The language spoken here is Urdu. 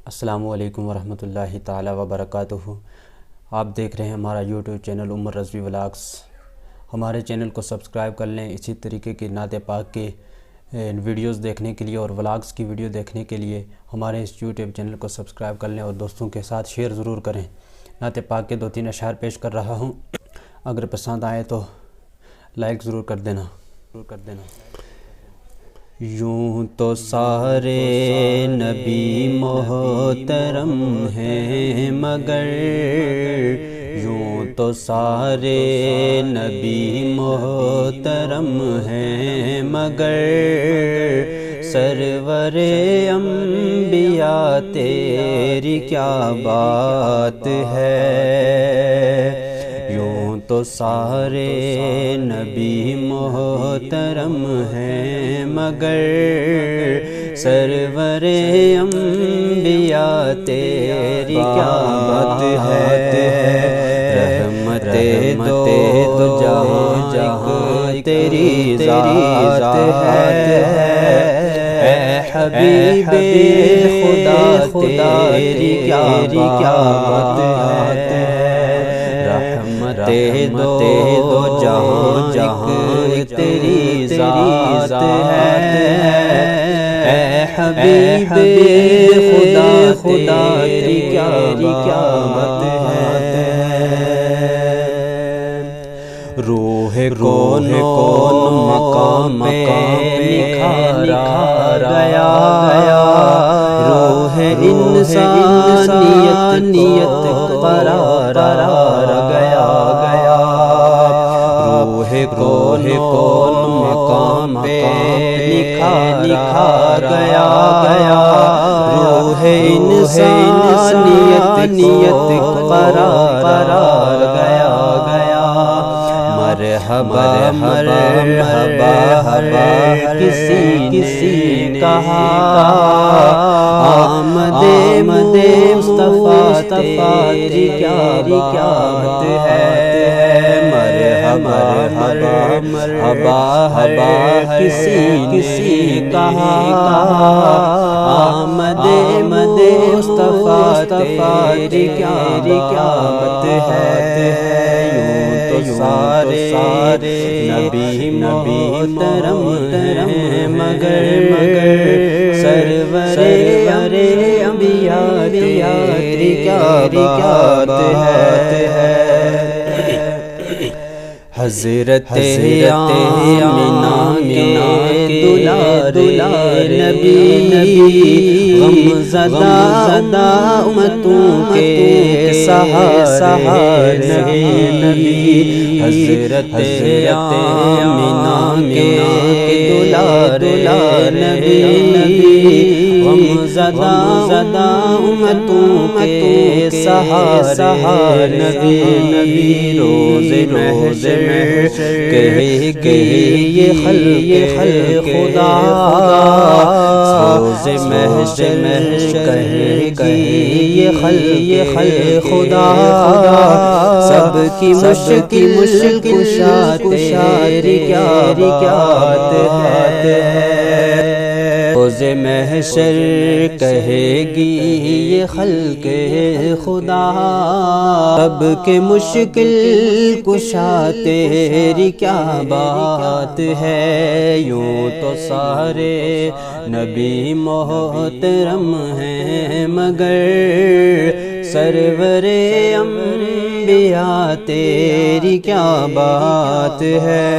السلام علیکم ورحمۃ اللہ تعالی وبرکاتہ۔ آپ دیکھ رہے ہیں ہمارا یوٹیوب چینل عمر رضوی ولاگس۔ ہمارے چینل کو سبسکرائب کر لیں۔ اسی طریقے کی نعت پاک کے ویڈیوز دیکھنے کے لیے اور ولاگس کی ویڈیو دیکھنے کے لیے ہمارے اس یوٹیوب چینل کو سبسکرائب کر لیں اور دوستوں کے ساتھ شیئر ضرور کریں۔ نعت پاک کے 2-3 اشعار پیش کر رہا ہوں، اگر پسند آئے تو لائک ضرور کر دینا۔ یوں تو سارے نبی محترم ہیں مگر، یوں تو سارے نبی محترم ہیں مگر، سرور انبیاء تیری کیا بات ہے۔ یوں تو سارے نبی محترم ہیں مگر، سرور انبیاء تیری کیا بات ہے۔ رحمت دو جہاں تیری ذات ہے، اے حبیب خدا تیری کیا بات ہے۔ رحمت دو جہاں تیری ذات ہے، اے حبیب خدا تیری کیا بات ہے۔ روح کون مقام نکھارا گیا، روح انسانیت قرار گیا، روح کون مقام نکھار گیا، روح انسانیت قرار گیا۔ مرحبا کسی کہا، آمد مصطفیٰ تیری کیا بات ہے۔ مرحبا کسی کہا، آمد مصطفیٰ تیری کیا بات ہے۔ سارے نبی محترم مگر، سرور انبیاء تیری کیا بات ہے۔ حضرت آمنہ کے دلارے نبی، غم زدہ امتوں کے سہارے نبی، حضرت آمنہ کے دلارے نبی، غم زدہ امتوں کے سہارے نبی، روز محشر کہے گی یہ خلق خدا، روز محشر کہے گی یہ خلق خدا، سب کی مشکل کشا تیری کیا بات ہے۔ روز محشر کہے گی یہ خلق خدا، سب کے مشکل کشا تیری کیا بات ہے۔ یوں تو سارے نبی محترم ہیں مگر، سرور انبیاء تیری کیا بات ہے۔